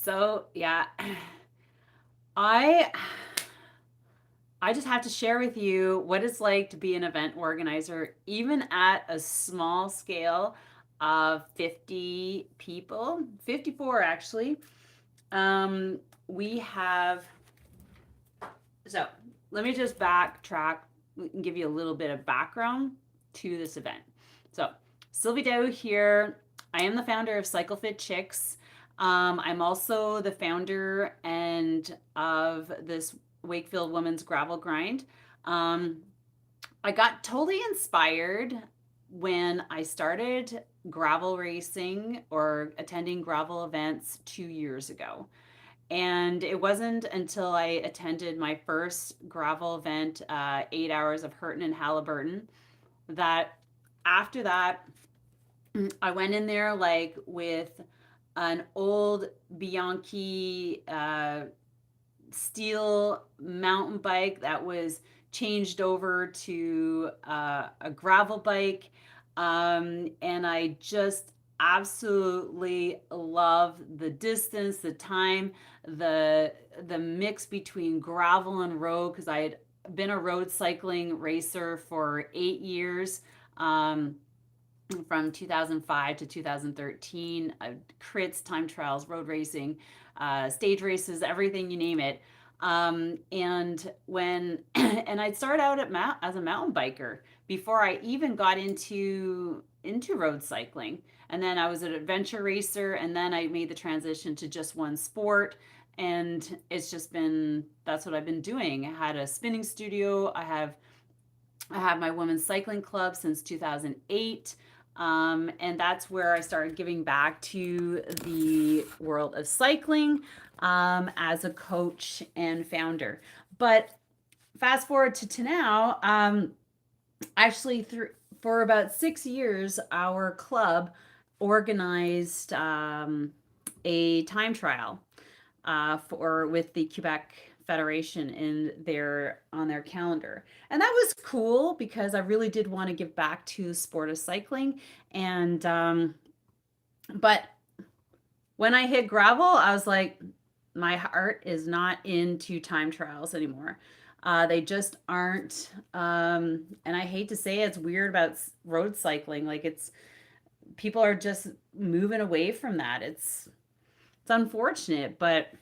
So yeah, I I just have to share with you what it's like to be an event organizer, even at a small scale of 50 people, 54 actually. We have, so let me just backtrack and give you a little bit of background to this event. So, Sylvie Dow here. I am the founder of Cycle Fit Chicks. I'm also the founder and of this Wakefield Women's Gravel Grind. Um, I got totally inspired when I started gravel racing or attending gravel events 2 years ago. And it wasn't until I attended my first gravel event, 8 hours of Hurton and Halliburton, that after that, I went in there like with an old Bianchi steel mountain bike that was changed over to a gravel bike. And I just absolutely love the distance, the time, the the mix between gravel and road because I had been a road cycling racer for 8 years. From 2005 to 2013, crits, time trials, road racing, stage races, everything you name it. And when and I'd start out as a mountain biker before I even got into road cycling. And then I was an adventure racer, and then I made the transition to just one sport. And it's just been that's what I've been doing. I had a spinning studio. I have my women's cycling club since 2008. And that's where I started giving back to the world of cycling as a coach and founder. But fast forward to now, actually, for about 6 years, our club organized a time trial for with the Quebec Federation in their on their calendar. And that was cool because I really did want to give back to the sport of cycling. And but when I hit gravel, I was like, my heart is not into time trials anymore. They just aren't. And I hate to say it's weird about road cycling. Like it's people are just moving away from that. It's unfortunate, but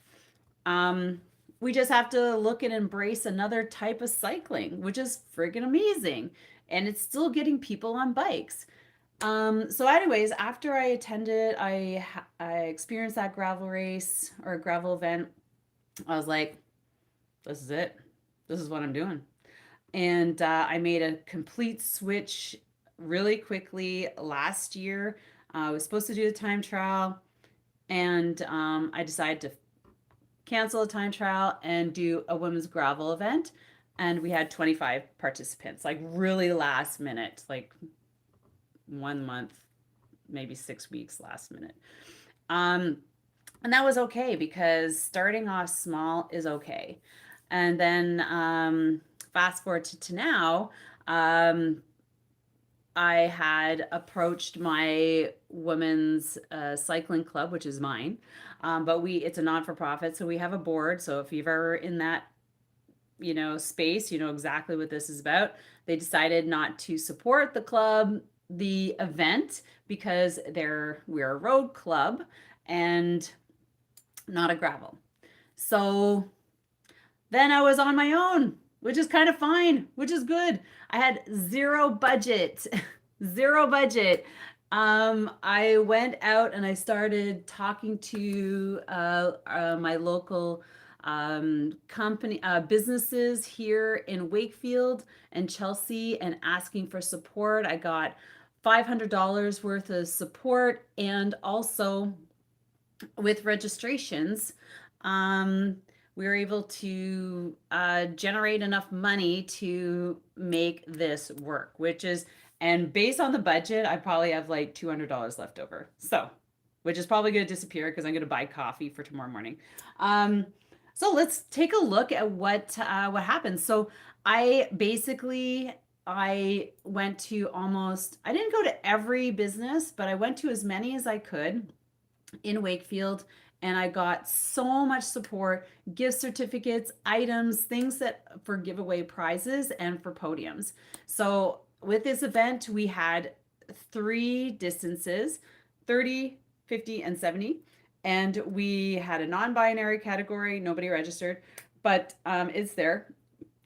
um, we just have to look and embrace another type of cycling, which is friggin' amazing. And it's still getting people on bikes. So, anyways, after I attended, I experienced that gravel race or gravel event. I was like, this is it. This is what I'm doing. And I made a complete switch really quickly last year. I was supposed to do the time trial, and I decided to cancel a time trial and do a women's gravel event. And we had 25 participants, like really last minute, like 1 month, maybe 6 weeks last minute. Um, and that was okay because starting off small is okay. And then fast forward to now, um, I had approached my women's cycling club, which is mine, but we it's a non for profit, so we have a board. So if you've ever in that space, you know exactly what this is about. They decided not to support the club, the event, because we're a road club and not a gravel. So then I was on my own, which is kind of fine, which is good. I had zero budget, zero budget. I went out and I started talking to my local company businesses here in Wakefield and Chelsea and asking for support. I got $500 worth of support and also with registrations. Um, we were able to generate enough money to make this work, and based on the budget, I probably have like $200 left over. So, which is probably going to disappear because I'm going to buy coffee for tomorrow morning. Um, so let's take a look at what happened. So I basically I went to I didn't go to every business, but I went to as many as I could in Wakefield and I got so much support, gift certificates, items, things that for giveaway prizes and for podiums. So with this event, we had 3 distances, 30, 50, and 70. And we had a non-binary category, nobody registered, but it's there.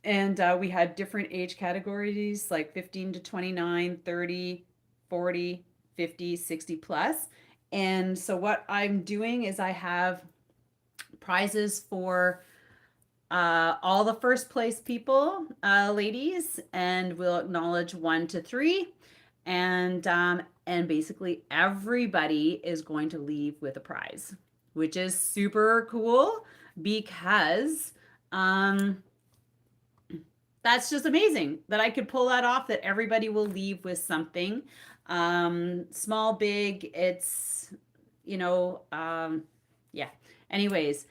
And we had different age categories like 15 to 29, 30, 40, 50, 60 plus. And so what I'm doing is I have prizes for all the first place people, ladies, and we'll acknowledge 1 to 3. And basically everybody is going to leave with a prize, which is super cool because that's just amazing that I could pull that off, that everybody will leave with something. Small, big, it's, yeah. Anyways,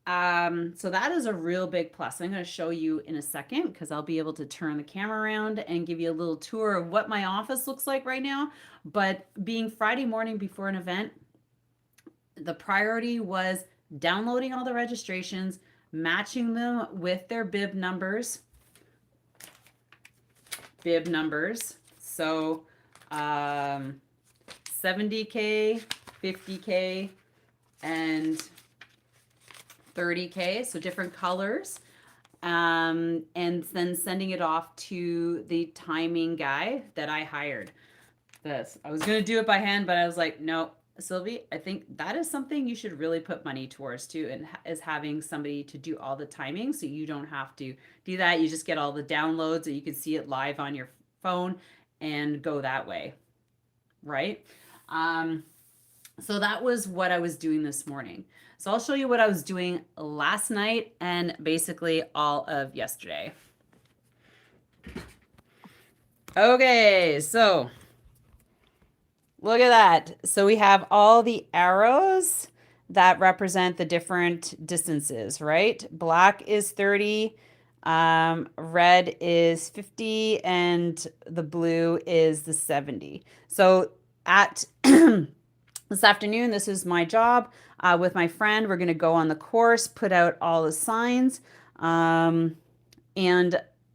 so that is a real big plus. I'm going to show you in a second because I'll be able to turn the camera around and give you a little tour of what my office looks like right now. But being Friday morning before an event, the priority was downloading all the registrations, matching them with their bib numbers. So 70K, 50K, and 30K, so different colors. And then sending it off to the timing guy that I hired. I was going to do it by hand, but I was like, no, Sylvie, I think that is something you should really put money towards too, and is having somebody to do all the timing, so you don't have to do that. You just get all the downloads and you can see it live on your phone and go that way, right? So that was what I was doing this morning. So I'll show you what I was doing last night and basically all of yesterday. Okay, so look at that. So we have all the arrows that represent the different distances, right? Black is 30, red is 50, and the blue is the 70. So at this afternoon, this is my job with my friend. We're going to go on the course, put out all the signs. And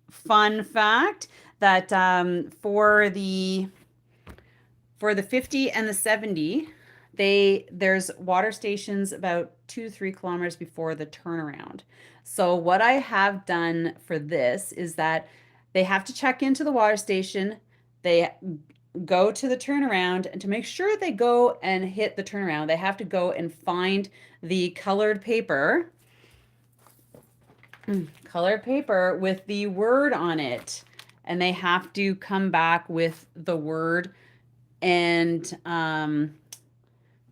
fun fact that for the 50 and the 70, there's water stations about 2 to 3 kilometers before the turnaround. So what I have done for this is that they have to check into the water station. They go to the turnaround, and to make sure they go and hit the turnaround, they have to go and find the colored paper with the word on it. And they have to come back with the word and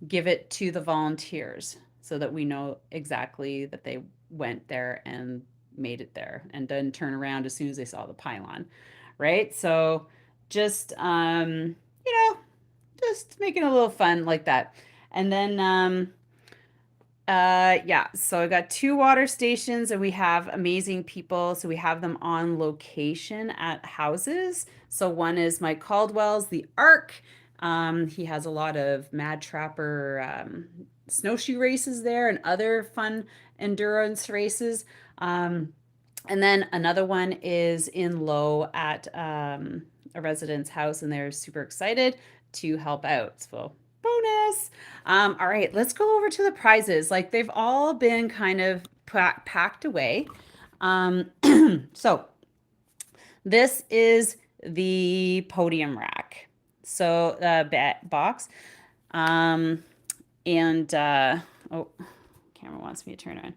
give it to the volunteers so that we know exactly that they went there and made it there, and then turn around as soon as they saw the pylon, right? So just just making a little fun like that. And then yeah, so I got 2 water stations, and we have amazing people. So we have them on location at houses. So one is Mike Caldwell's, the Arc. He has a lot of Mad Trapper snowshoe races there and other fun endurance races. And then another one is in Low at a resident's house, and they're super excited to help out. So bonus. All right, let's go over to the prizes. Like, they've all been kind of packed away. So this is the podium rack. So box. Oh, camera wants me to turn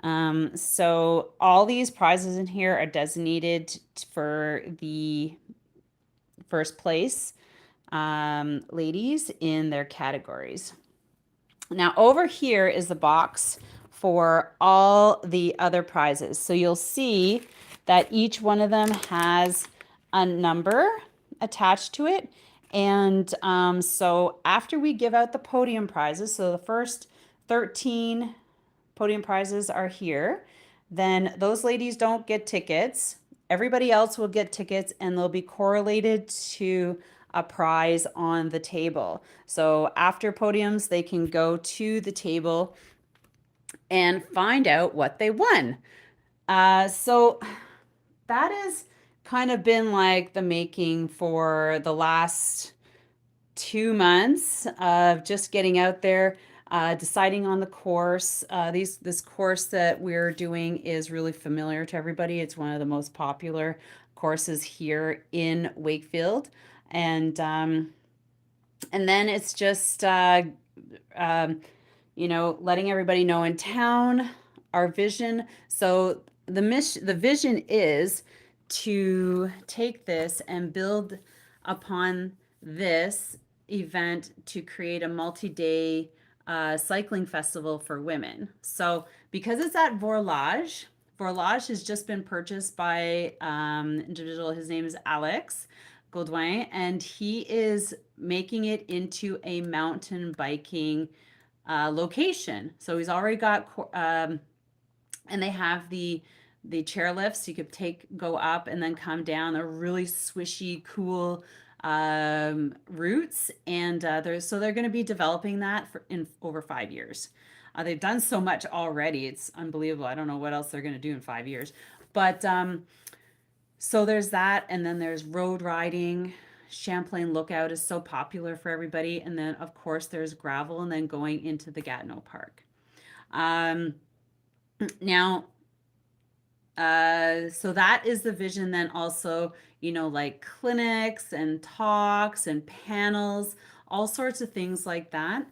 on. So all these prizes in here are designated for the first place ladies in their categories. Now over here is the box for all the other prizes. So you'll see that each one of them has a number attached to it. And so after we give out the podium prizes, so the first 13 podium prizes are here, then those ladies don't get tickets. Everybody else will get tickets, and they'll be correlated to a prize on the table. So after podiums, they can go to the table and find out what they won. So that has kind of been like the making for the last 2 months of just getting out there, deciding on the course. This course that we're doing is really familiar to everybody. It's one of the most popular courses here in Wakefield, and then it's just um, letting everybody know in town our vision. So the vision is to take this and build upon this event to create a multi-day cycling festival for women. So because it's at Vorlage, Vorlage has just been purchased by individual. His name is Alex Gaudouin, and he is making it into a mountain biking location. So he's already got, and they have the chair lifts. You could go up and then come down. They're really swishy, cool routes, and they're going to be developing that in over 5 years. They've done so much already; it's unbelievable. I don't know what else they're going to do in 5 years, but so there's that, and then there's road riding. Champlain Lookout is so popular for everybody, and then of course there's gravel, and then going into the Gatineau Park. Um, Now, so that is the vision. Then also, like clinics and talks and panels, all sorts of things like that.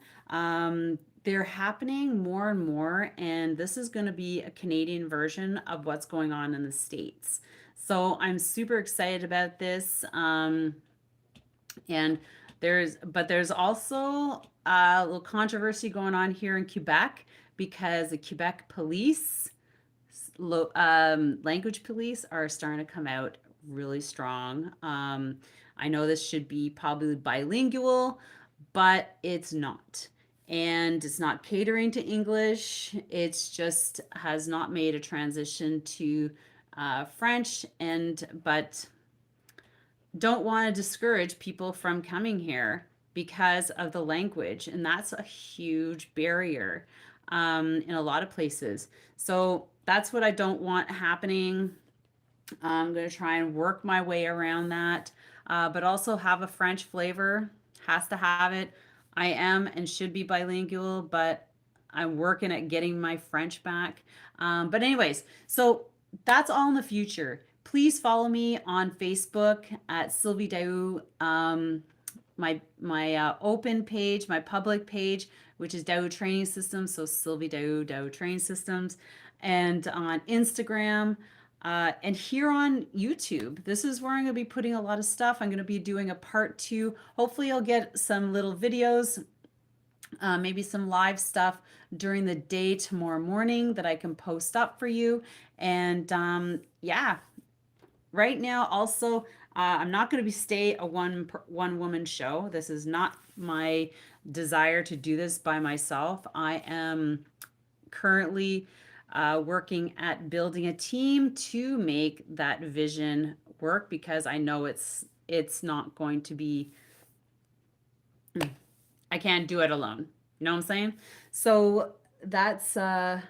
They're happening more and more, and this is going to be a Canadian version of what's going on in the States. So I'm super excited about this. And there's also a little controversy going on here in Quebec because the Quebec police, language police, are starting to come out really strong. I know this should be probably bilingual, but it's not. And it's not catering to English. It's just has not made a transition to French, but don't want to discourage people from coming here because of the language. And that's a huge barrier in a lot of places. So that's what I don't want happening. I'm going to try and work my way around that, but also have a French flavor. Has to have it. I am and should be bilingual, but I'm working at getting my French back. But anyways, so that's all in the future. Please follow me on Facebook at Sylvie Daou. My open page, my public page, which is Daou Training Systems. So Sylvie Daou, Daou Training Systems, and on Instagram. And here on YouTube, this is where I'm going to be putting a lot of stuff. I'm going to be doing a part 2. Hopefully, I'll get some little videos, maybe some live stuff during the day tomorrow morning that I can post up for you. And yeah, right now also, I'm not going to stay a one woman show. This is not my desire to do this by myself. I am currently working at building a team to make that vision work because I know it's not going to be. I can't do it alone. You know what I'm saying? So that's it.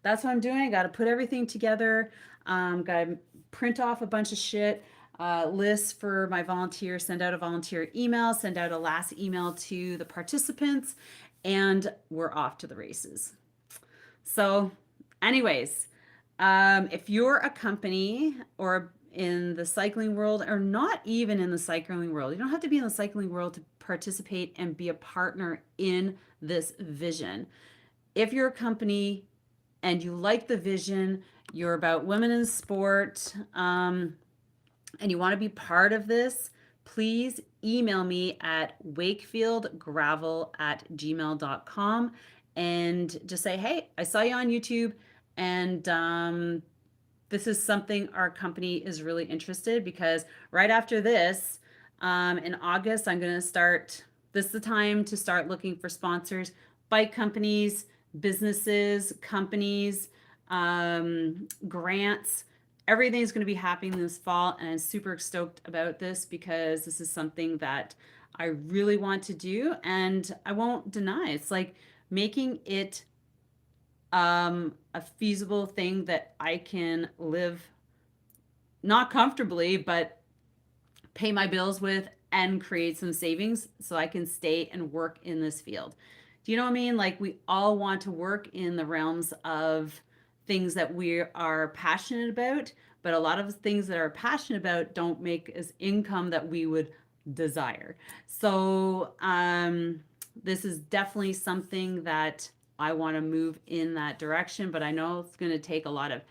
That's what I'm doing. I got to put everything together. Got to print off a bunch of shit, lists for my volunteers, send out a volunteer email, send out a last email to the participants, and we're off to the races. So, anyways, if you're a company or in the cycling world, or not even in the cycling world, you don't have to be in the cycling world to participate and be a partner in this vision. If you're a company and you like the vision, you're about women in sport, and you want to be part of this, please email me at wakefieldgravel@gmail.com and just say, hey, I saw you on YouTube, and this is something our company is really interested, because right after this, in August, I'm going to start, this is the time to start looking for sponsors, bike companies, businesses, companies, grants, everything's going to be happening this fall, and I'm super stoked about this because this is something that I really want to do, and I won't deny it's like making it a feasible thing that I can live not comfortably, but pay my bills with and create some savings so I can stay and work in this field. Do you know what I mean? Like, we all want to work in the realms of things that we are passionate about, but a lot of things that are passionate about don't make as income that we would desire. So, this is definitely something that I want to move in that direction, but I know it's going to take a lot of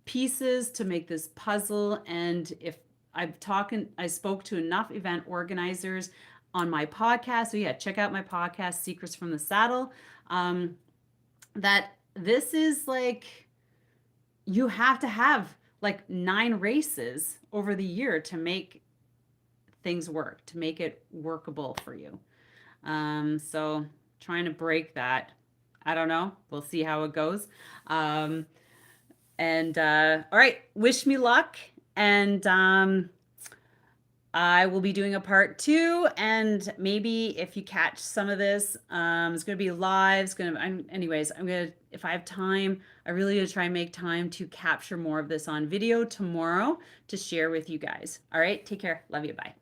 pieces to make this puzzle. And if I spoke to enough event organizers on my podcast. So yeah, check out my podcast, Secrets from the Saddle. That this is like, you have to have like 9 races over the year to make things work, to make it workable for you. So trying to break that. I don't know. We'll see how it goes. And all right, wish me luck. And I will be doing a part 2. And maybe if you catch some of this, it's going to be live. It's going to, anyways, I'm going to, if I have time, I really going to try and make time to capture more of this on video tomorrow to share with you guys. All right, take care. Love you. Bye.